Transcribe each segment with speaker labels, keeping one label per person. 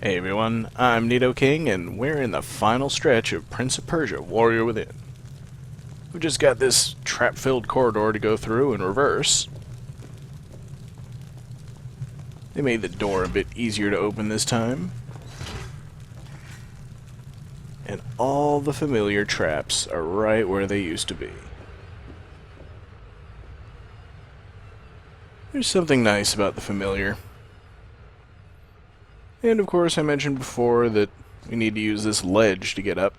Speaker 1: Hey everyone, I'm Nidoking, and we're in the final stretch of Prince of Persia, Warrior Within. We've just got this trap-filled corridor to go through in reverse. They made the door a bit easier to open this time. And all the familiar traps are right where they used to be. There's something nice about the familiar. And of course I mentioned before that we need to use this ledge to get up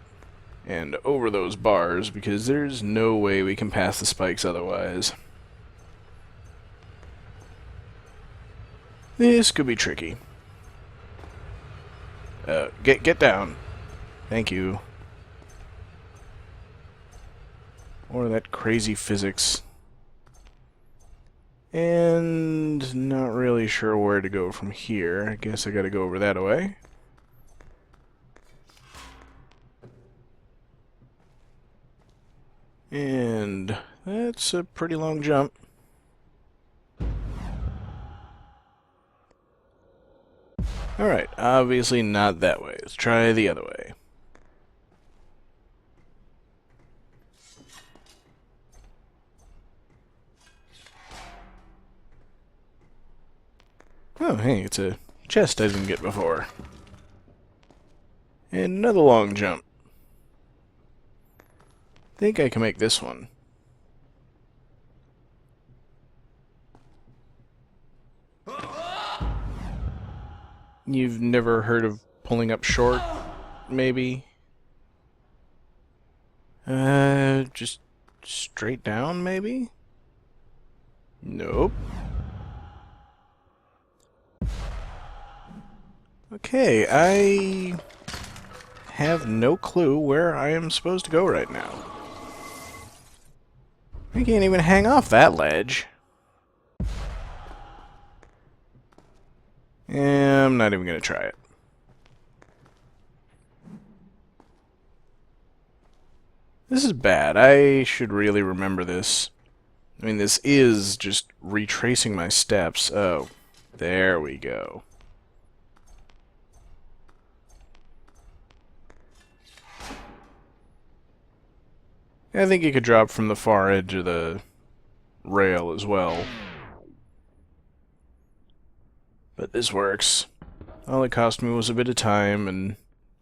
Speaker 1: and over those bars because there's no way we can pass the spikes otherwise. This could be tricky. Get down. Thank you. Or that crazy physics. And not really sure where to go from here. I guess I gotta go over that way. And that's a pretty long jump. Alright, obviously not that way. Let's try the other way. Oh, hey, it's a chest I didn't get before. And another long jump. Think I can make this one. You've never heard of pulling up short, maybe? Just straight down, maybe? Nope. Okay, I have no clue where I am supposed to go right now. I can't even hang off that ledge. Yeah, I'm not even going to try it. This is bad. I should really remember this. I mean, this is just retracing my steps. Oh, there we go. I think you could drop from the far edge of the rail as well. But this works. All it cost me was a bit of time and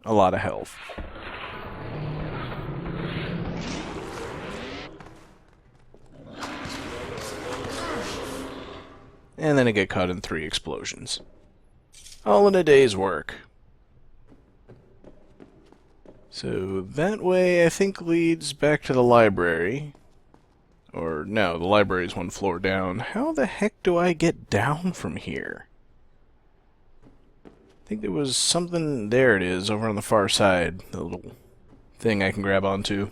Speaker 1: a lot of health. And then I get caught in 3 explosions. All in a day's work. So that way I think leads back to the library. Or no, the library is 1 floor down. How the heck do I get down from here? I think there was something... There it is, over on the far side. The little thing I can grab onto.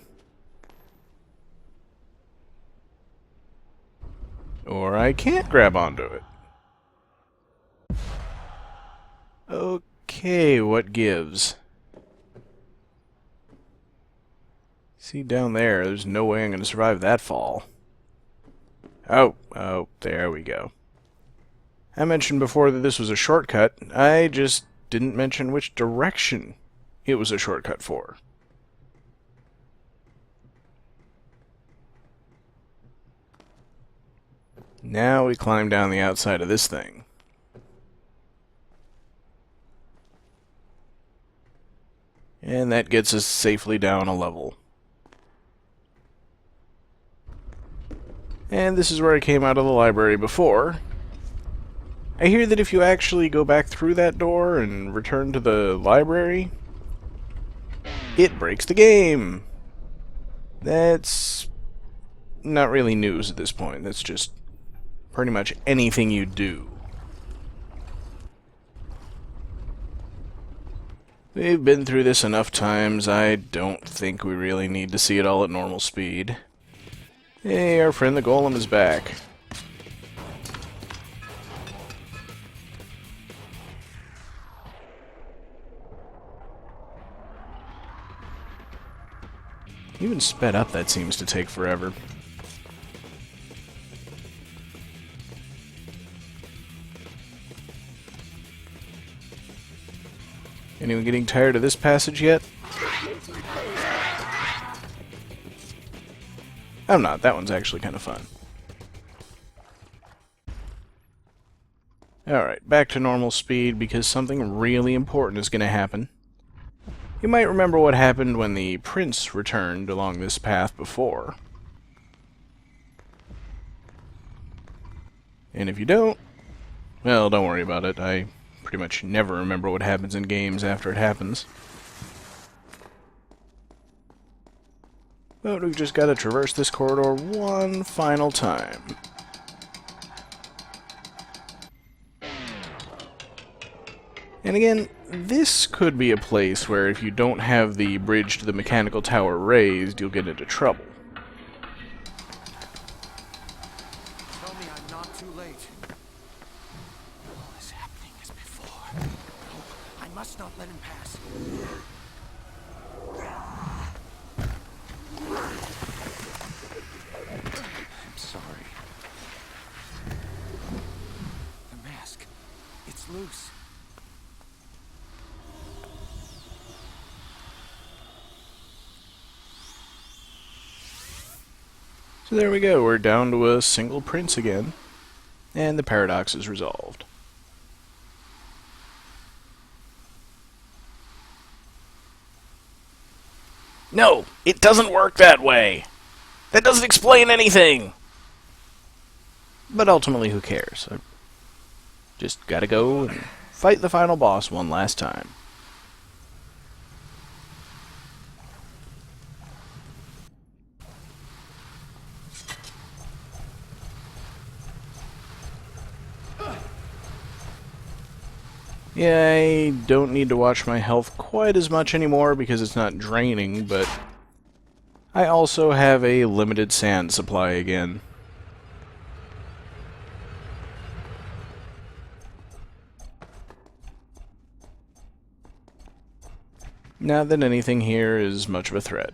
Speaker 1: Or I can't grab onto it. Okay, what gives? See down there, there's no way I'm going to survive that fall. Oh, there we go. I mentioned before that this was a shortcut. I just didn't mention which direction it was a shortcut for. Now we climb down the outside of this thing. And that gets us safely down a level. And this is where I came out of the library before. I hear that if you actually go back through that door and return to the library, it breaks the game. That's not really news at this point. That's just pretty much anything you do. We've been through this enough times, I don't think we really need to see it all at normal speed. Hey, our friend the Golem is back. Even sped up, that seems to take forever. Anyone getting tired of this passage yet? I'm not. That one's actually kind of fun. Alright, back to normal speed because something really important is going to happen. You might remember what happened when the prince returned along this path before. And if you don't, well, don't worry about it. I pretty much never remember what happens in games after it happens. But we've just got to traverse this corridor one final time. And again, this could be a place where if you don't have the bridge to the mechanical tower raised, you'll get into trouble.
Speaker 2: Tell me I'm not too late. All is happening as before. No, I must not let him pass. I'm sorry. The mask. It's loose.
Speaker 1: So there we go, we're down to a single prince again, and the paradox is resolved. No, it doesn't work that way! That doesn't explain anything! But ultimately, who cares? I just gotta go and fight the final boss one last time. Yeah, I don't need to watch my health quite as much anymore because it's not draining, but I also have a limited sand supply again. Not that anything here is much of a threat.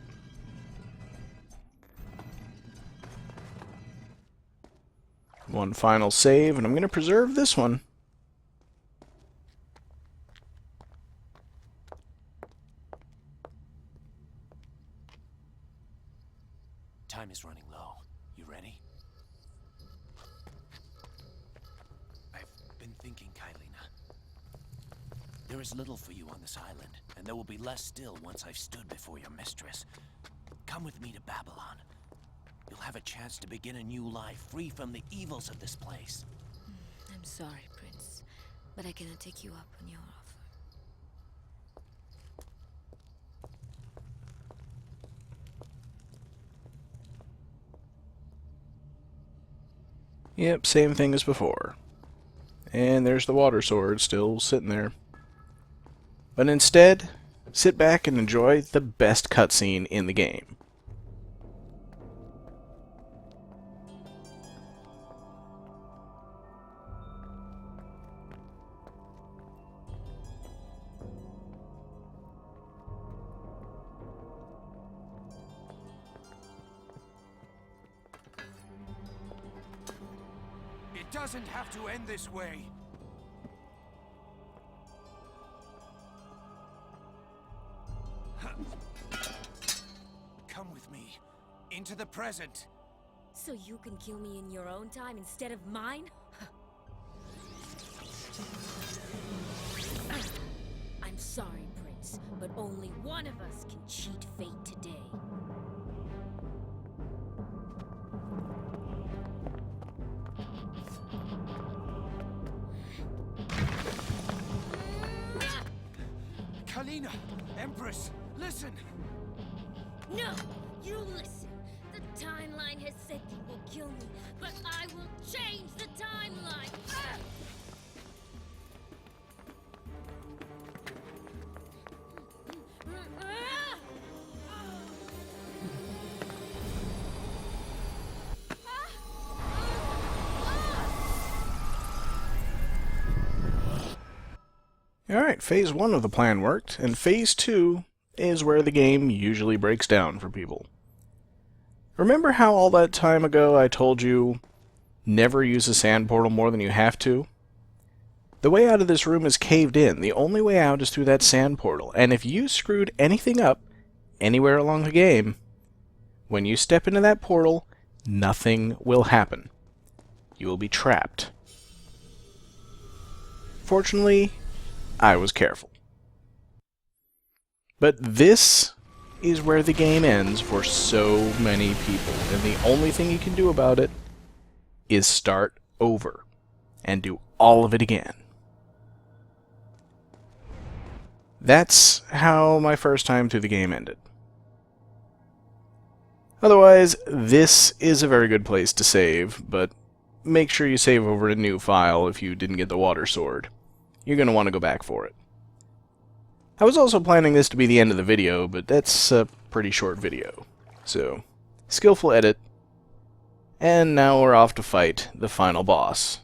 Speaker 1: One final save, and I'm going to preserve this one.
Speaker 2: Time is running low. You ready? I've been thinking, Kaileena. There is little for you on this island, and there will be less still once I've stood before your mistress. Come with me to Babylon. You'll have a chance to begin a new life, free from the evils of this place.
Speaker 3: I'm sorry, Prince, but I cannot take you up on your offer.
Speaker 1: Yep, same thing as before. And there's the water sword still sitting there. But instead, sit back and enjoy the best cutscene in the game.
Speaker 2: It doesn't have to end this way. Come with me, into the present.
Speaker 3: So you can kill me in your own time instead of mine? I'm sorry, Prince, but only one of us can cheat fate today.
Speaker 2: Kaileena, Empress, listen!
Speaker 3: No! You listen! The timeline has said you will kill me, but I will change the timeline!
Speaker 1: Alright, Phase 1 of the plan worked, and Phase 2 is where the game usually breaks down for people. Remember how all that time ago I told you never use a sand portal more than you have to? The way out of this room is caved in. The only way out is through that sand portal. And if you screwed anything up anywhere along the game, when you step into that portal, nothing will happen. You will be trapped. Fortunately, I was careful. But this is where the game ends for so many people, and the only thing you can do about it is start over and do all of it again. That's how my first time through the game ended. Otherwise, this is a very good place to save, but make sure you save over a new file if you didn't get the water sword. You're going to want to go back for it. I was also planning this to be the end of the video, but that's a pretty short video. So, skillful edit, and now we're off to fight the final boss.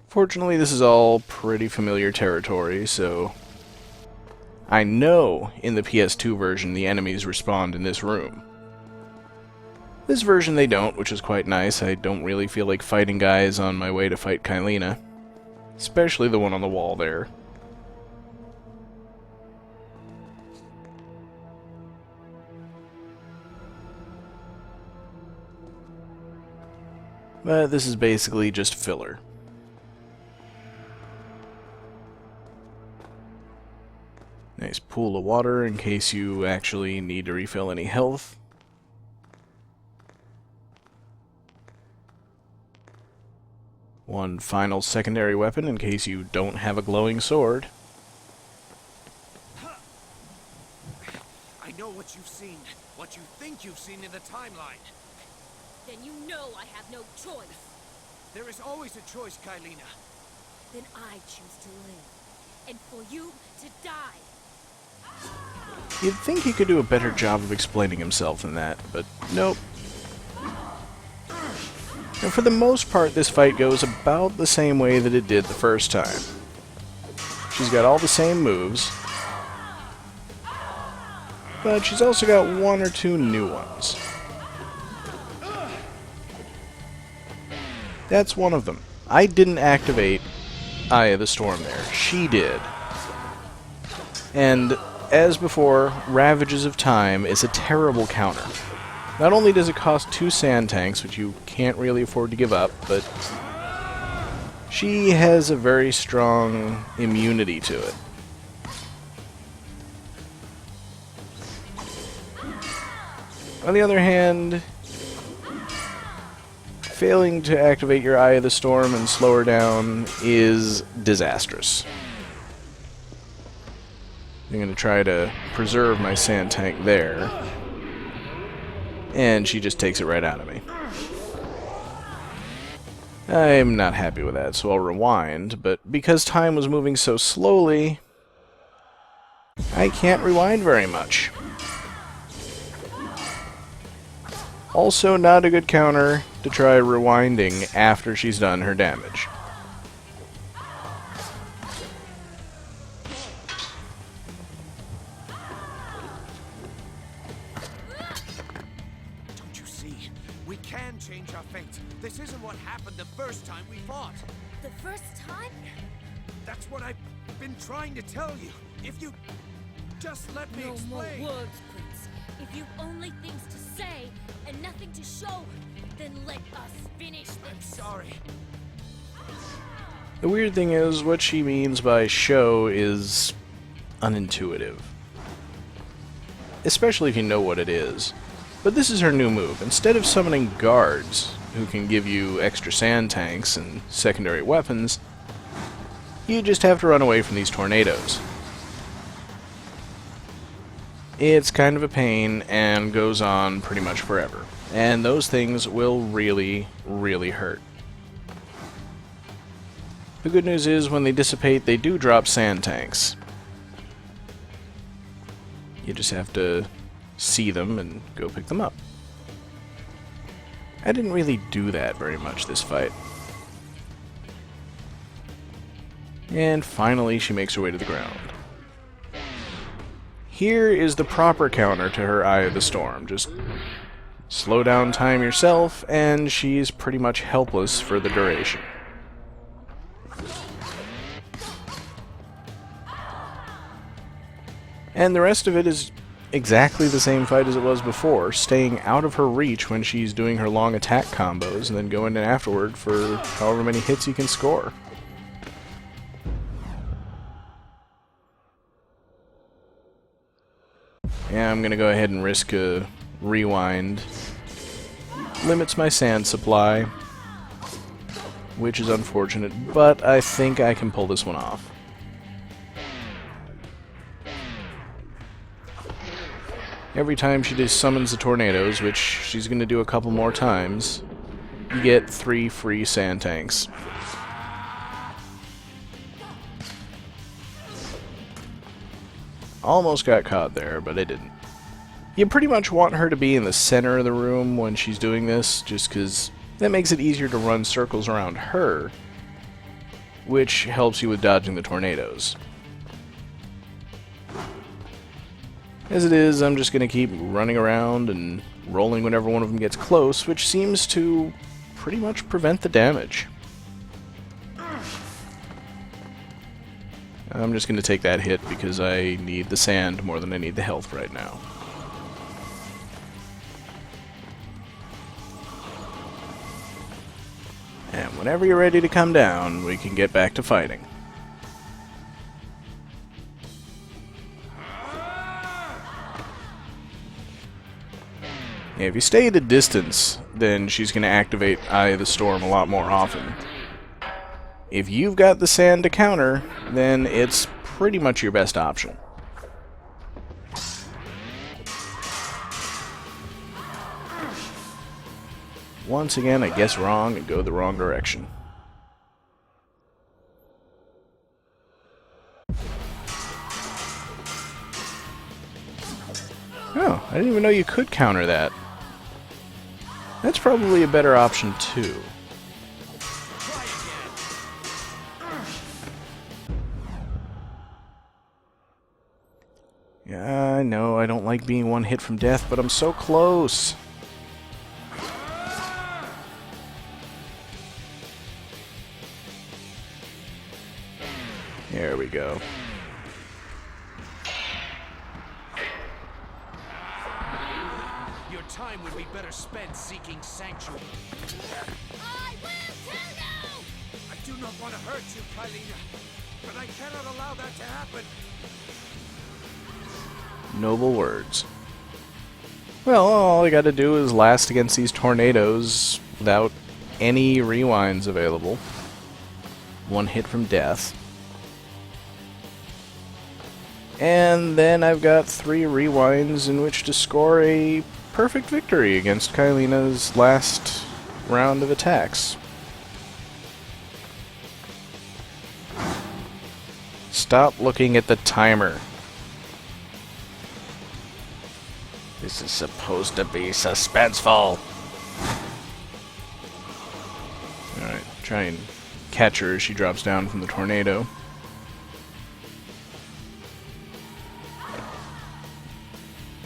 Speaker 1: Fortunately, this is all pretty familiar territory, so I know in the PS2 version the enemies respawn in this room. This version they don't, which is quite nice. I don't really feel like fighting guys on my way to fight Kaileena. Especially the one on the wall there. But this is basically just filler. Nice pool of water in case you actually need to refill any health. One final secondary weapon in case you don't have a glowing sword.
Speaker 2: I know what you've seen, what you think you've seen in the timeline.
Speaker 3: Then you know I have no choice.
Speaker 2: There is always a choice, Kaileena.
Speaker 3: Then I choose to live. And for you to die.
Speaker 1: You'd think he could do a better job of explaining himself than that, but nope. And for the most part, this fight goes about the same way that it did the first time. She's got all the same moves, but she's also got one or two new ones. That's one of them. I didn't activate Eye of the Storm there. She did. And as before, Ravages of Time is a terrible counter. Not only does it cost 2 sand tanks, which you can't really afford to give up, but she has a very strong immunity to it. On the other hand, failing to activate your Eye of the Storm and slow her down is disastrous. I'm going to try to preserve my sand tank there. And she just takes it right out of me. I'm not happy with that, so I'll rewind, but because time was moving so slowly, I can't rewind very much. Also, not a good counter to try rewinding after she's done her damage.
Speaker 2: We can change our fate. This isn't what happened the first time we fought.
Speaker 3: The first time?
Speaker 2: That's what I've been trying to tell you. If you just let me explain.
Speaker 3: No more words, Prince. If you've only things to say and nothing to show, then let us finish this.
Speaker 2: I'm sorry.
Speaker 1: The weird thing is, what she means by show is unintuitive. Especially if you know what it is. But this is her new move. Instead of summoning guards, who can give you extra sand tanks and secondary weapons, you just have to run away from these tornadoes. It's kind of a pain and goes on pretty much forever. And those things will really, really hurt. The good news is, when they dissipate, they do drop sand tanks. You just have to see them and go pick them up. I didn't really do that very much this fight. And finally she makes her way to the ground. Here is the proper counter to her Eye of the Storm. Just slow down time yourself, and she's pretty much helpless for the duration. And the rest of it is exactly the same fight as it was before, staying out of her reach when she's doing her long attack combos, and then going in afterward for however many hits you can score. Yeah, I'm gonna go ahead and risk a rewind. Limits my sand supply, which is unfortunate, but I think I can pull this one off. Every time she just summons the tornadoes, which she's going to do a couple more times, you get 3 free sand tanks. Almost got caught there, but I didn't. You pretty much want her to be in the center of the room when she's doing this, just because that makes it easier to run circles around her, which helps you with dodging the tornadoes. As it is, I'm just going to keep running around and rolling whenever one of them gets close, which seems to pretty much prevent the damage. I'm just going to take that hit because I need the sand more than I need the health right now. And whenever you're ready to come down, we can get back to fighting. Yeah, if you stay at a distance, then she's going to activate Eye of the Storm a lot more often. If you've got the sand to counter, then it's pretty much your best option. Once again, I guess wrong and go the wrong direction. Oh, I didn't even know you could counter that. That's probably a better option, too. Yeah, I know I don't like being one hit from death, but I'm so close. There we go.
Speaker 2: Your time would be better spent seeking sanctuary.
Speaker 3: I will kill you!
Speaker 2: I do not want to hurt you, Kaileena, but I cannot allow that to happen.
Speaker 1: Noble words. Well, all I gotta do is last against these tornadoes without any rewinds available. One hit from death. And then I've got 3 rewinds in which to score a perfect victory against Kaileena's last round of attacks. Stop looking at the timer. This is supposed to be suspenseful. Alright, try and catch her as she drops down from the tornado.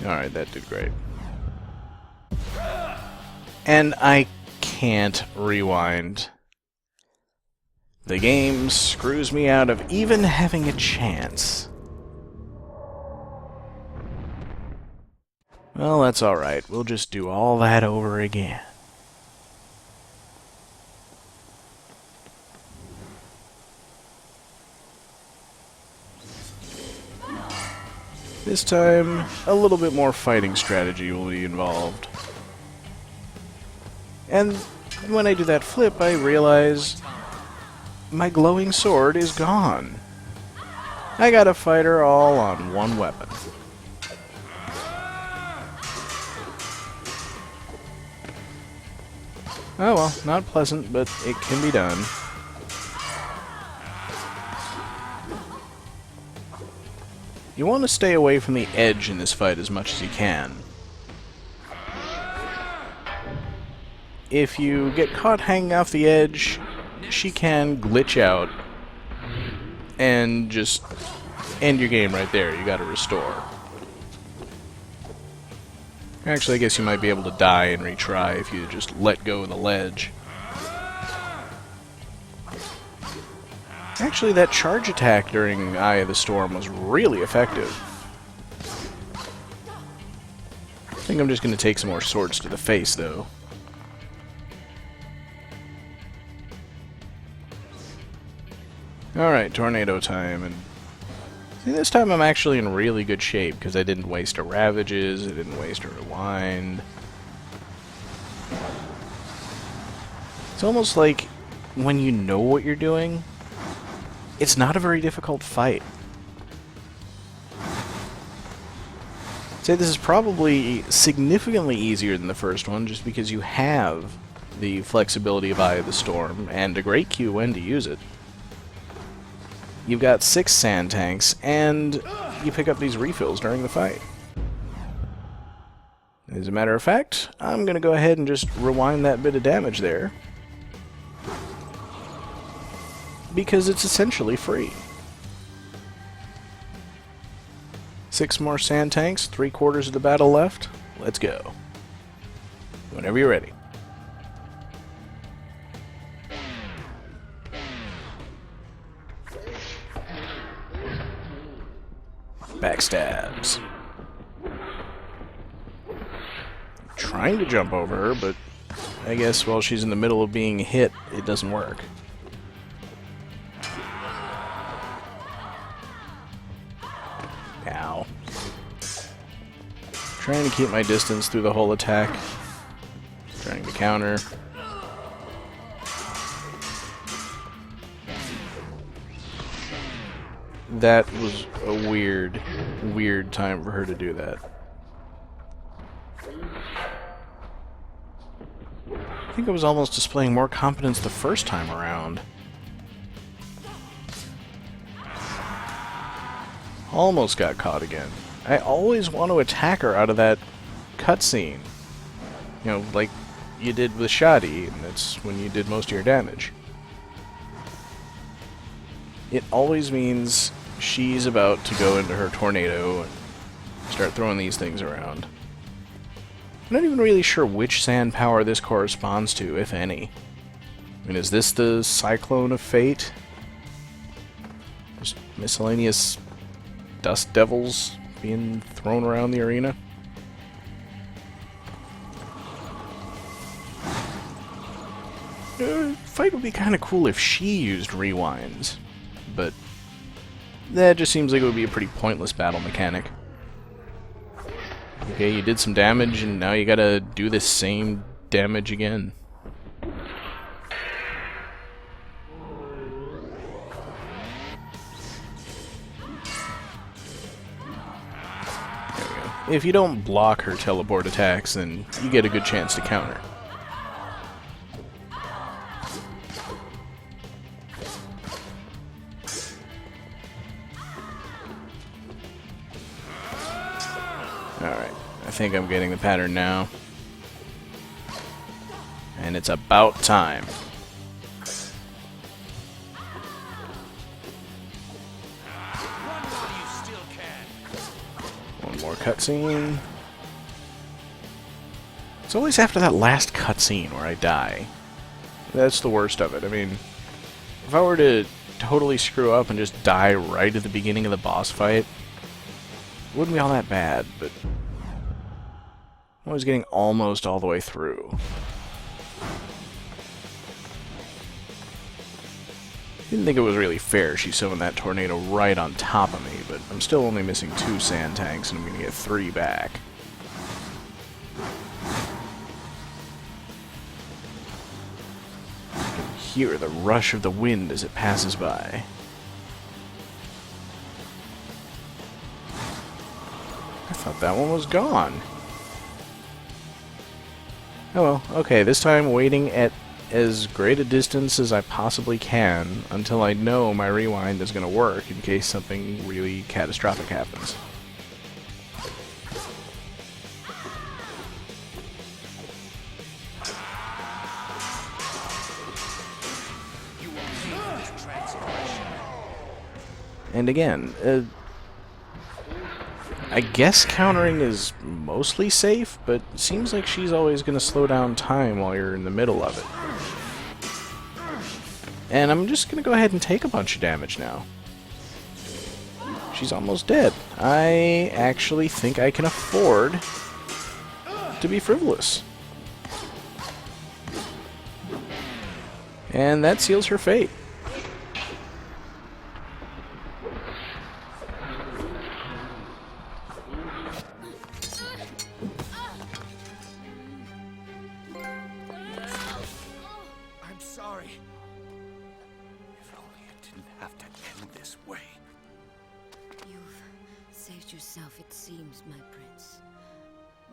Speaker 1: Alright, that did great. And I can't rewind. The game screws me out of even having a chance. Well, that's alright. We'll just do all that over again. This time, a little bit more fighting strategy will be involved. And when I do that flip, I realize my glowing sword is gone. I gotta fight her all on one weapon. Oh well, not pleasant, but it can be done. You want to stay away from the edge in this fight as much as you can. If you get caught hanging off the edge, she can glitch out and just end your game right there. You gotta restore. Actually, I guess you might be able to die and retry if you just let go of the ledge. Actually, that charge attack during Eye of the Storm was really effective. I think I'm just going to take some more swords to the face, though. Alright, tornado time, and see, this time I'm actually in really good shape, because I didn't waste a Ravages, I didn't waste a Rewind. It's almost like, when you know what you're doing, it's not a very difficult fight. I'd say this is probably significantly easier than the first one, just because you have the flexibility of Eye of the Storm, and a great Q when to use it. You've got 6 sand tanks, and you pick up these refills during the fight. As a matter of fact, I'm going to go ahead and just rewind that bit of damage there, because it's essentially free. 6 more sand tanks, 3/4 of the battle left. Let's go. Whenever you're ready. Backstabs. I'm trying to jump over her, but I guess while she's in the middle of being hit, it doesn't work. Ow. Trying to keep my distance through the whole attack. Trying to counter. That was a weird time for her to do that. I think I was almost displaying more competence the first time around. Almost got caught again. I always want to attack her out of that cutscene. You know, like you did with Shadi, and that's when you did most of your damage. It always means she's about to go into her tornado and start throwing these things around. I'm not even really sure which sand power this corresponds to, if any. I mean, is this the Cyclone of Fate? Just miscellaneous dust devils being thrown around the arena? Fight would be kind of cool if she used rewinds, but that just seems like it would be a pretty pointless battle mechanic. Okay, you did some damage, and now you gotta do the same damage again. There we go. If you don't block her teleport attacks, then you get a good chance to counter. Alright, I think I'm getting the pattern now. And it's about time. One more cutscene. It's always after that last cutscene where I die. That's the worst of it. I mean, if I were to totally screw up and just die right at the beginning of the boss fight, it wouldn't be all that bad, but I was getting almost all the way through. Didn't think it was really fair she summoned that tornado right on top of me, but I'm still only missing 2 sand tanks and I'm gonna get 3 back. I can hear the rush of the wind as it passes by. I thought that one was gone. Oh well, okay, this time waiting at as great a distance as I possibly can until I know my rewind is going to work in case something really catastrophic happens. And again, I guess countering is mostly safe, but it seems like she's always going to slow down time while you're in the middle of it. And I'm just going to go ahead and take a bunch of damage now. She's almost dead. I actually think I can afford to be frivolous. And that seals her fate.
Speaker 2: I'm sorry. If only it didn't have to end this way.
Speaker 3: You've saved yourself, it seems, my prince.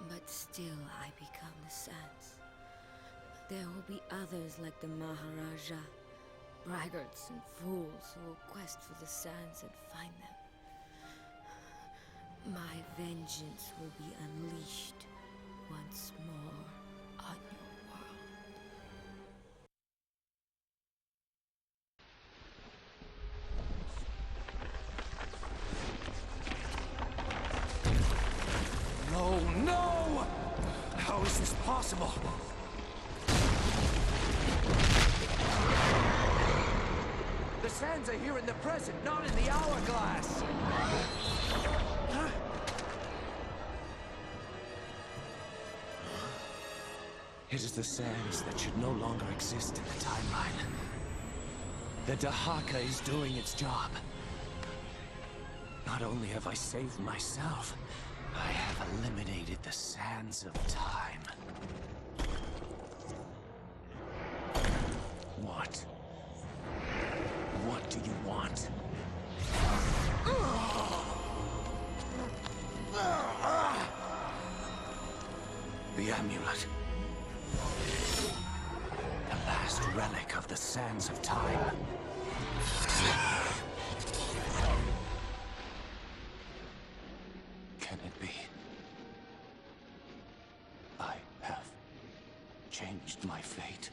Speaker 3: But still I become the sands. There will be others like the Maharaja, braggarts and fools who will quest for the sands and find them. My vengeance will be unleashed once more on your world.
Speaker 2: No, no! How is this possible? The sands are here in the present, not in the hourglass. Huh? It is the sands that should no longer exist in the timeline. The Dahaka is doing its job. Not only have I saved myself, I have eliminated the sands of time. What? What do you want? The amulet. The last relic of the sands of time. Can it be? I have changed my fate.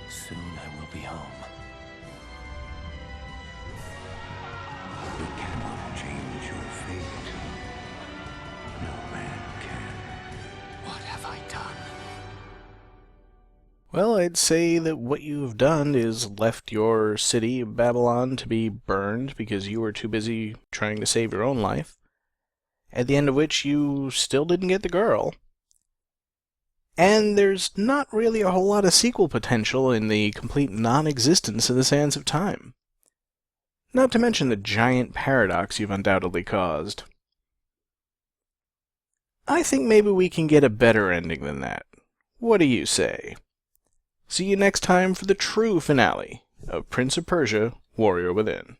Speaker 2: Soon I will be home.
Speaker 4: You cannot change your fate. No man can.
Speaker 2: What have I done?
Speaker 1: Well, I'd say that what you've done is left your city, Babylon, to be burned because you were too busy trying to save your own life, at the end of which you still didn't get the girl. And there's not really a whole lot of sequel potential in the complete non-existence of the Sands of Time. Not to mention the giant paradox you've undoubtedly caused. I think maybe we can get a better ending than that. What do you say? See you next time for the true finale of Prince of Persia, Warrior Within.